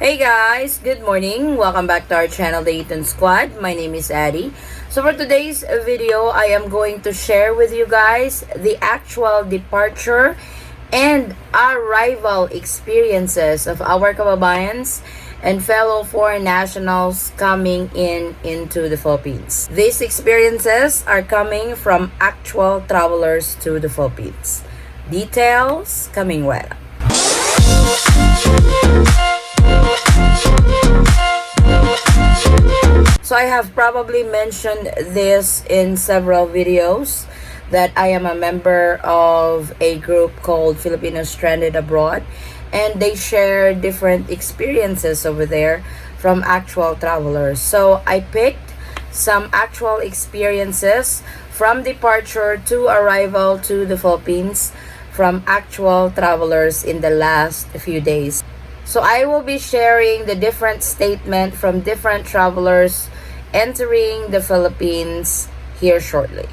Hey guys, good morning. Welcome back to our channel, the Eaton Squad. My name is Addie. So for today's video, I am going to share with you guys the actual departure and arrival experiences of our kababayans and fellow foreign nationals coming into the Philippines. These experiences are coming from actual travelers to the Philippines. Details coming well. So I have probably mentioned this in several videos that I am a member of a group called Filipinos Stranded Abroad, and they share different experiences over there from actual travelers. So I picked some actual experiences from departure to arrival to the Philippines from actual travelers in the last few days. So I will be sharing the different statement from different travelers entering the Philippines here shortly.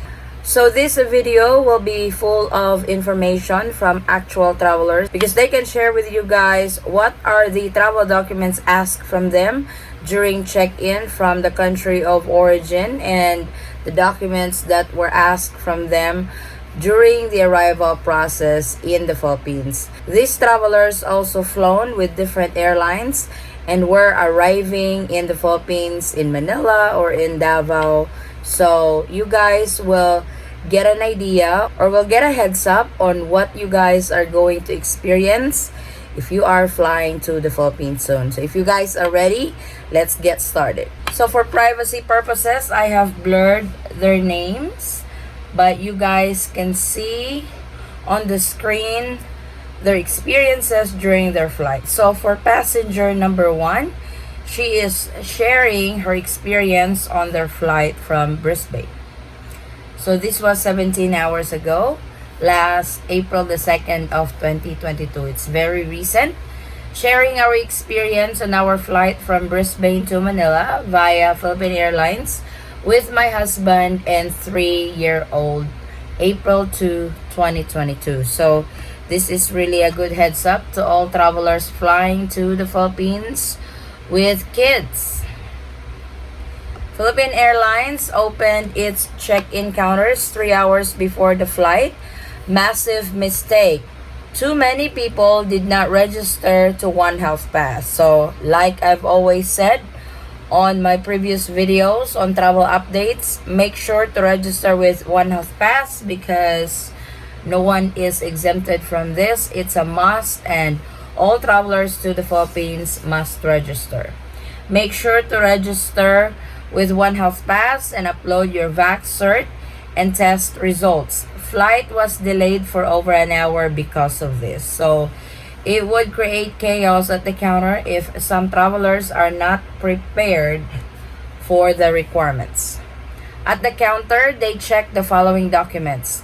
So this video will be full of information from actual travelers because they can share with you guys what are the travel documents asked from them during check-in from the country of origin and the documents that were asked from them during the arrival process in the Philippines. These travelers also flown with different airlines and were arriving in the Philippines in Manila or in Davao. So you guys will get an idea or will get a heads up on what you guys are going to experience if you are flying to the Philippines soon. So if you guys are ready, let's get started. So for privacy purposes, I have blurred their names, but you guys can see on the screen their experiences during their flight. So for passenger number 1, she is sharing her experience on their flight from Brisbane. So this was 17 hours ago, last April the 2nd of 2022. It's very recent. Sharing our experience on our flight from Brisbane to Manila via Philippine Airlines with my husband and 3-year-old, April 2, 2022. So this is really a good heads up to all travelers flying to the Philippines with kids. Philippine Airlines opened its check-in counters 3 hours before the flight. Massive mistake. Too many people did not register to One Health Pass. So like I've always said on my previous videos on travel updates, make sure to register with One Health Pass because no one is exempted from this. It's a must and all travelers to the Philippines must register. Make sure to register with One Health Pass and upload your Vax cert and test results. Flight was delayed for over an hour because of this. So it would create chaos at the counter if some travelers are not prepared for the requirements. At the counter, they check the following documents: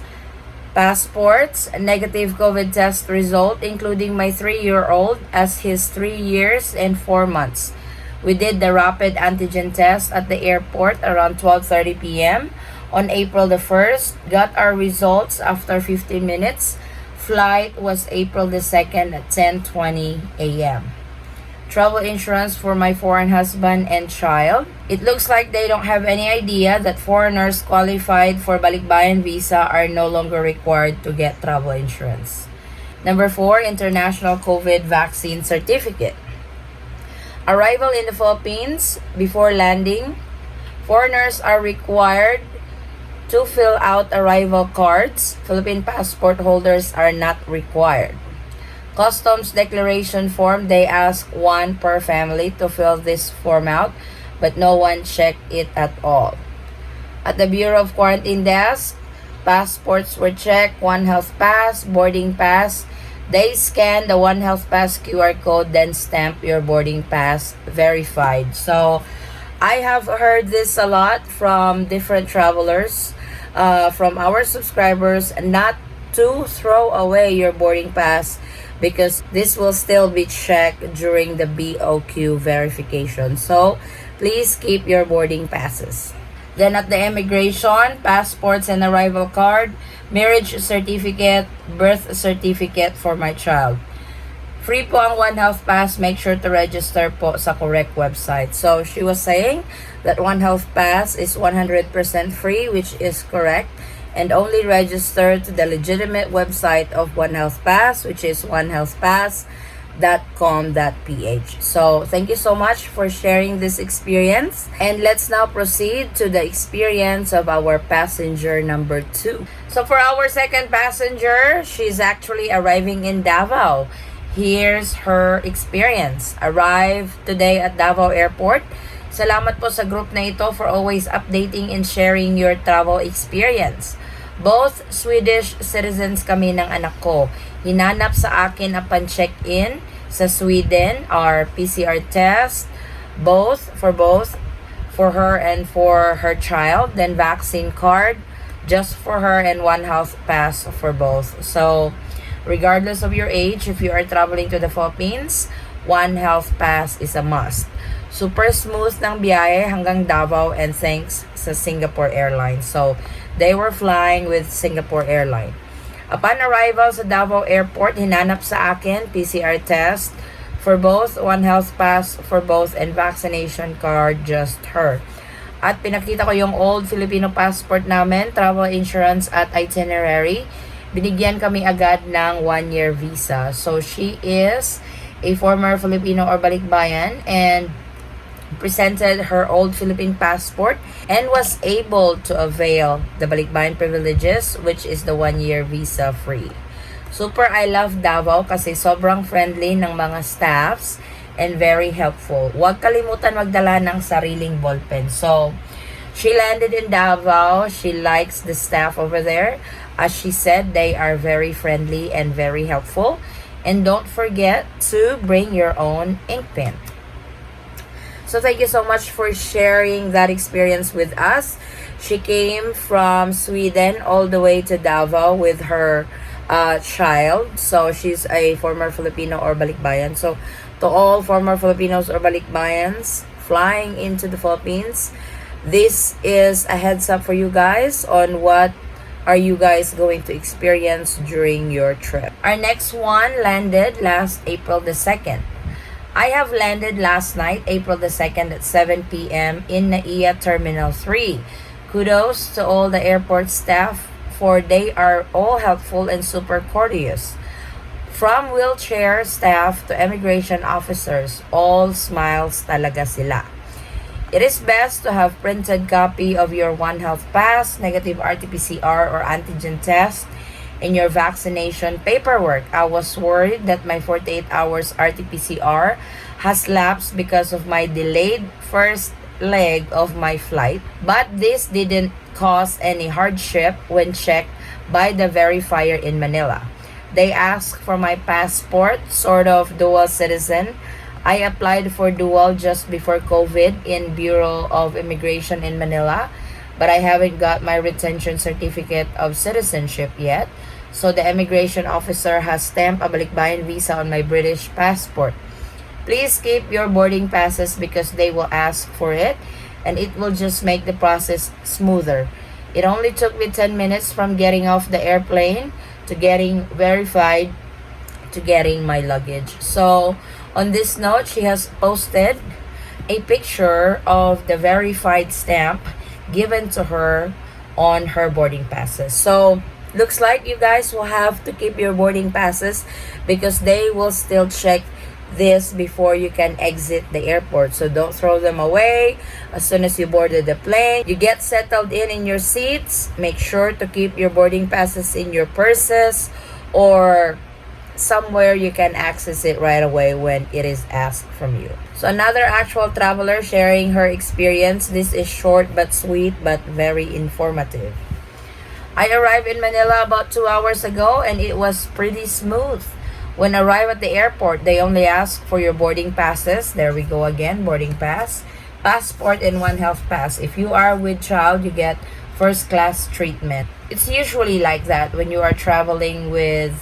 passports, a negative COVID test result, including my 3-year-old as his 3 years and 4 months. We did the rapid antigen test at the airport around 12:30 p.m. on April the 1st. Got our results after 15 minutes. Flight was April the 2nd at 10:20 a.m. Travel insurance for my foreign husband and child. It looks like they don't have any idea that foreigners qualified for balikbayan visa are no longer required to get travel insurance. Number 4, international COVID vaccine certificate. Arrival in the Philippines before landing. Foreigners are required to fill out arrival cards. Philippine passport holders are not required. Customs declaration form, they ask one per family to fill this form out, but no one checked it at all. At the Bureau of Quarantine desk, passports were checked, One Health Pass, boarding pass. They scan the One Health Pass QR code, then stamp your boarding pass verified. So I have heard this a lot from different travelers, from our subscribers, not to throw away your boarding pass because this will still be checked during the BOQ verification. So please keep your boarding passes. Then at the immigration, passports and arrival card, marriage certificate, birth certificate for my child. Free po ang One Health Pass. Make sure to register po sa correct website. So, she was saying that One Health Pass is 100% free, which is correct. And only register to the legitimate website of One Health Pass, which is onehealthpass.com.ph. So, thank you so much for sharing this experience. And let's now proceed to the experience of our passenger number 2. So, for our second passenger, she's actually arriving in Davao. Here's her experience. Arrived today at Davao Airport. Salamat po sa group na ito for always updating and sharing your travel experience. Both Swedish citizens kami ng anak ko. Hinanap sa akin upon check-in sa Sweden our PCR test, both, for her and for her child, then vaccine card, just for her, and One Health Pass for both. So, regardless of your age, if you are traveling to the Philippines, One Health Pass is a must. Super smooth ng biyahe hanggang Davao, and thanks sa Singapore Airlines. So, they were flying with Singapore Airlines. Upon arrival sa Davao Airport, hinanap sa akin PCR test for both, One Health Pass for both, and vaccination card, just her. At pinakita ko yung old Filipino passport namin, travel insurance at itinerary. Binigyan kami agad ng 1-year visa. So, she is a former Filipino or balikbayan and presented her old Philippine passport and was able to avail the balikbayan privileges, which is the 1-year visa free. Super, I love Davao kasi sobrang friendly ng mga staffs and very helpful. Huwag kalimutan magdala ng sariling ballpen. So, she landed in Davao. She likes the staff over there. As she said, they are very friendly and very helpful. And don't forget to bring your own ink pen. So thank you so much for sharing that experience with us. She came from Sweden all the way to Davao with her child. So she's a former Filipino or balikbayan. So to all former Filipinos or balikbayans flying into the Philippines, this is a heads up for you guys on what are you guys going to experience during your trip. Our next one landed last April the 2nd. I have landed last night, April the 2nd at 7 p.m. in NAIA Terminal 3. Kudos to all the airport staff for they are all helpful and super courteous. From wheelchair staff to immigration officers, all smiles talaga sila. It is best to have printed copy of your One Health Pass, negative RT-PCR or antigen test, in your vaccination paperwork. I was worried that my 48 hours RT-PCR has lapsed because of my delayed first leg of my flight, but this didn't cause any hardship when checked by the verifier in Manila. They asked for my passport, sort of dual citizen. I applied for dual just before COVID in Bureau of Immigration in Manila, but I haven't got my retention certificate of citizenship yet. So the immigration officer has stamped a balikbayan visa on my British passport. Please keep your boarding passes because they will ask for it and it will just make the process smoother. It only took me 10 minutes from getting off the airplane to getting verified to getting my luggage. So on this note, she has posted a picture of the verified stamp given to her on her boarding passes. So looks like you guys will have to keep your boarding passes because they will still check this before you can exit the airport. So don't throw them away as soon as you boarded the plane. You get settled in your seats. Make sure to keep your boarding passes in your purses or somewhere you can access it right away when it is asked from you. So another actual traveler sharing her experience. This is short but sweet but very informative. I arrived in Manila about 2 hours ago and it was pretty smooth. When I arrived at the airport, they only ask for your boarding passes. There we go again, boarding pass, passport, and One Health Pass. If you are with child, you get first class treatment. It's usually like that when you are traveling with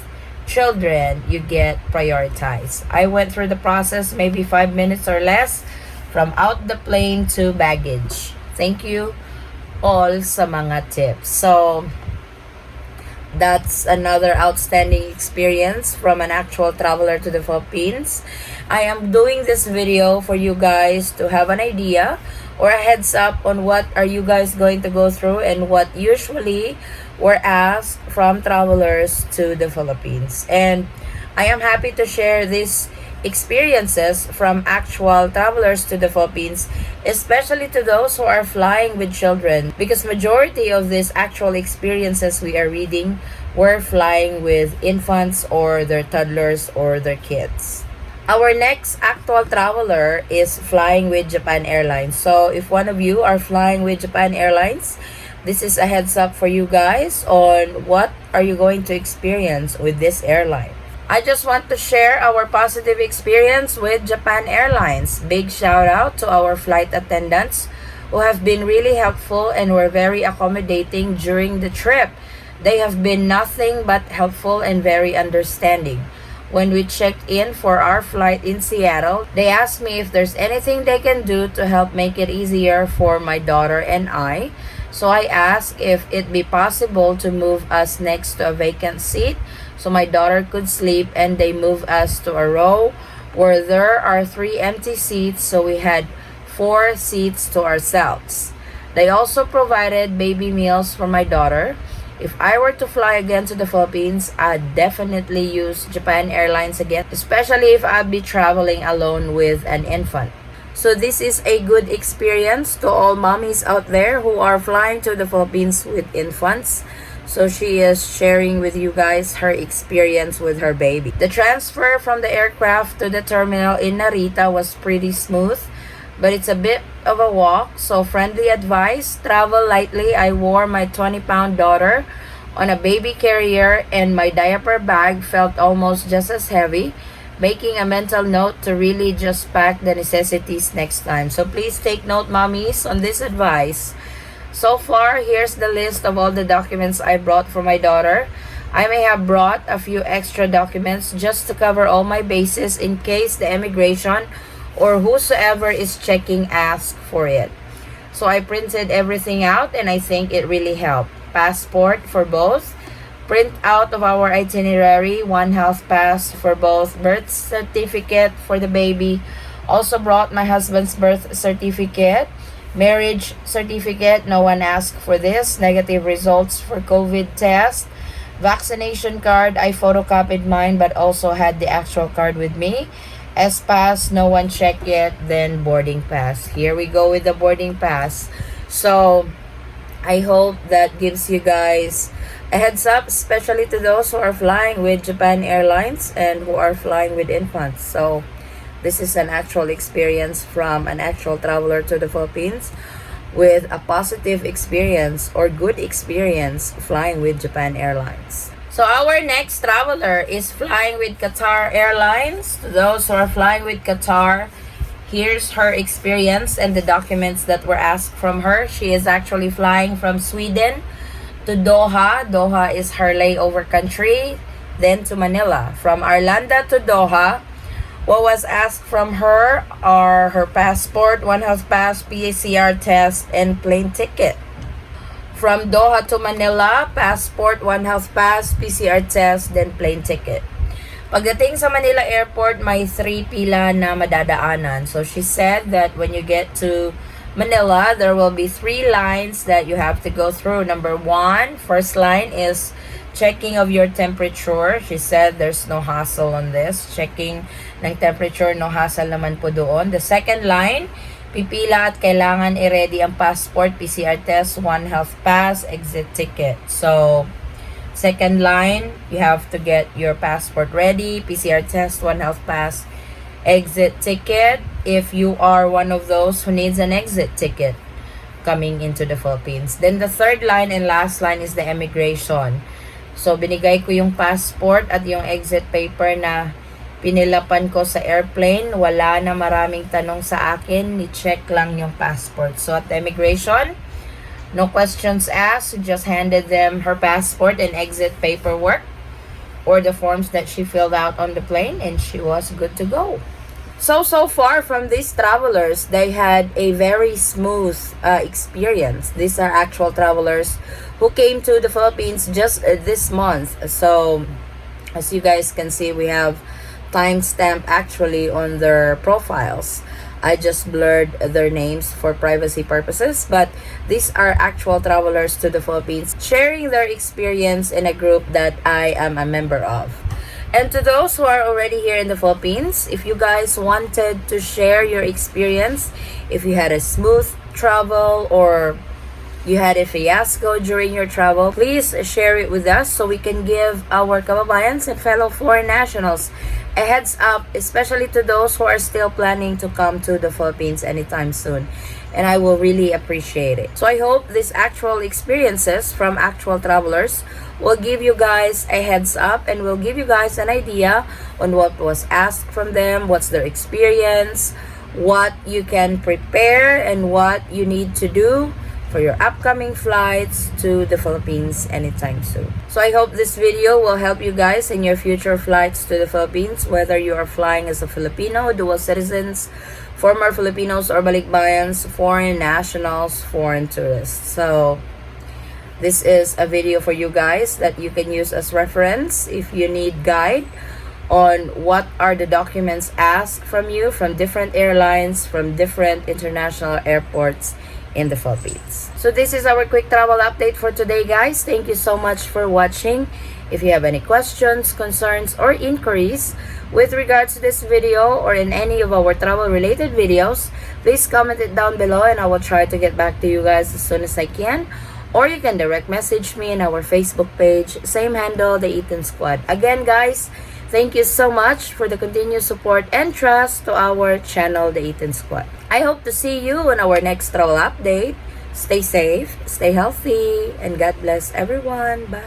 children, you get prioritized. I went through the process maybe 5 minutes or less from out the plane to baggage. Thank you all sa mga tips. So, That's another outstanding experience from an actual traveler to the Philippines. I am doing this video for you guys to have an idea or a heads up on what are you guys going to go through and what usually were asked from travelers to the Philippines. And I am happy to share these experiences from actual travelers to the Philippines, especially to those who are flying with children, because majority of these actual experiences we are reading were flying with infants or their toddlers or their kids. Our next actual traveler is flying with Japan Airlines. So if one of you are flying with Japan Airlines, this is a heads up for you guys on what are you going to experience with this airline. I just want to share our positive experience with Japan Airlines. Big shout out to our flight attendants who have been really helpful and were very accommodating during the trip. They have been nothing but helpful and very understanding. When we checked in for our flight in Seattle, they asked me if there's anything they can do to help make it easier for my daughter and I. So I asked if it be possible to move us next to a vacant seat so my daughter could sleep, and they moved us to a row where there are 3 empty seats, so we had 4 seats to ourselves. They also provided baby meals for my daughter. If I were to fly again to the Philippines, I'd definitely use Japan Airlines again, especially if I'd be traveling alone with an infant. So this is a good experience to all mommies out there who are flying to the Philippines with infants. So she is sharing with you guys her experience with her baby. The transfer from the aircraft to the terminal in Narita was pretty smooth, but it's a bit of a walk. So friendly advice, travel lightly. I wore my 20-pound daughter on a baby carrier and my diaper bag felt almost just as heavy, making a mental note to really just pack the necessities next time. So please take note, mommies, on this advice. So far, here's the list of all the documents I brought for my daughter. I may have brought a few extra documents just to cover all my bases in case the immigration or whosoever is checking asks for it. So I printed everything out and I think it really helped. Passport for both, print out of our itinerary, 1 health pass for both, birth certificate for the baby. Also brought my husband's birth certificate, marriage certificate, no one asked for this, negative results for COVID test, vaccination card, I photocopied mine but also had the actual card with me, S-Pass, no one checked yet, then boarding pass. Here we go with the boarding pass. So I hope that gives you guys a heads up, especially to those who are flying with Japan Airlines and who are flying with infants. So this is an actual experience from an actual traveler to the Philippines with a positive experience or good experience flying with Japan Airlines. So our next traveler is flying with Qatar Airlines. To those who are flying with Qatar, here's her experience and the documents that were asked from her. She is actually flying from Sweden to Doha. Doha is her layover country, then to Manila. From Arlanda to Doha, what was asked from her are her passport, 1 health pass, PCR test, and plane ticket. From Doha to Manila, passport, 1 health pass, PCR test, then plane ticket. Pagdating sa Manila Airport, may 3 pila na madadaanan. So she said that when you get to Manila, there will be 3 lines that you have to go through. Number 1, first line is checking of your temperature. She said there's no hassle on this. Checking ng temperature, no hassle naman po doon. The second line, pipila at kailangan i-ready ang passport, PCR test, 1 health pass, exit ticket. So, second line, you have to get your passport ready, PCR test, 1 health pass, exit ticket. If you are one of those who needs an exit ticket coming into the Philippines. Then the third line and last line is the immigration. So, binigay ko yung passport at yung exit paper na pinilapan ko sa airplane. Wala na maraming tanong sa akin. Ni-check lang yung passport. So, at the immigration, no questions asked. Just handed them her passport and exit paperwork or the forms that she filled out on the plane and she was good to go. So far from these travelers, they had a very smooth experience. These are actual travelers who came to the Philippines just this month. So, as you guys can see, we have timestamp actually on their profiles. I just blurred their names for privacy purposes, but these are actual travelers to the Philippines sharing their experience in a group that I am a member of. And to those who are already here in the Philippines, if you guys wanted to share your experience, if you had a smooth travel or you had a fiasco during your travel, please share it with us so we can give our kababayans and fellow foreign nationals a heads up, especially to those who are still planning to come to the Philippines anytime soon. And I will really appreciate it. So I hope these actual experiences from actual travelers will give you guys a heads up and will give you guys an idea on what was asked from them, what's their experience, what you can prepare, and what you need to do for your upcoming flights to the Philippines anytime soon. So I hope this video will help you guys in your future flights to the Philippines, whether you are flying as a Filipino, dual citizens, former Filipinos or balikbayans, foreign nationals, foreign tourists. So this is a video for you guys that you can use as reference if you need guide on what are the documents asked from you from different airlines, from different international airports in the Philippines. So this is our quick travel update for today, guys. Thank you so much for watching. If you have any questions, concerns, or inquiries with regards to this video or in any of our travel related videos, please comment it down below and I will try to get back to you guys as soon as I can. Or you can direct message me in our Facebook page, same handle, the Eaton Squad. Again, guys, thank you so much for the continued support and trust to our channel, the Eaton Squad. I hope to see you on our next travel update. Stay safe, stay healthy, and God bless everyone. Bye.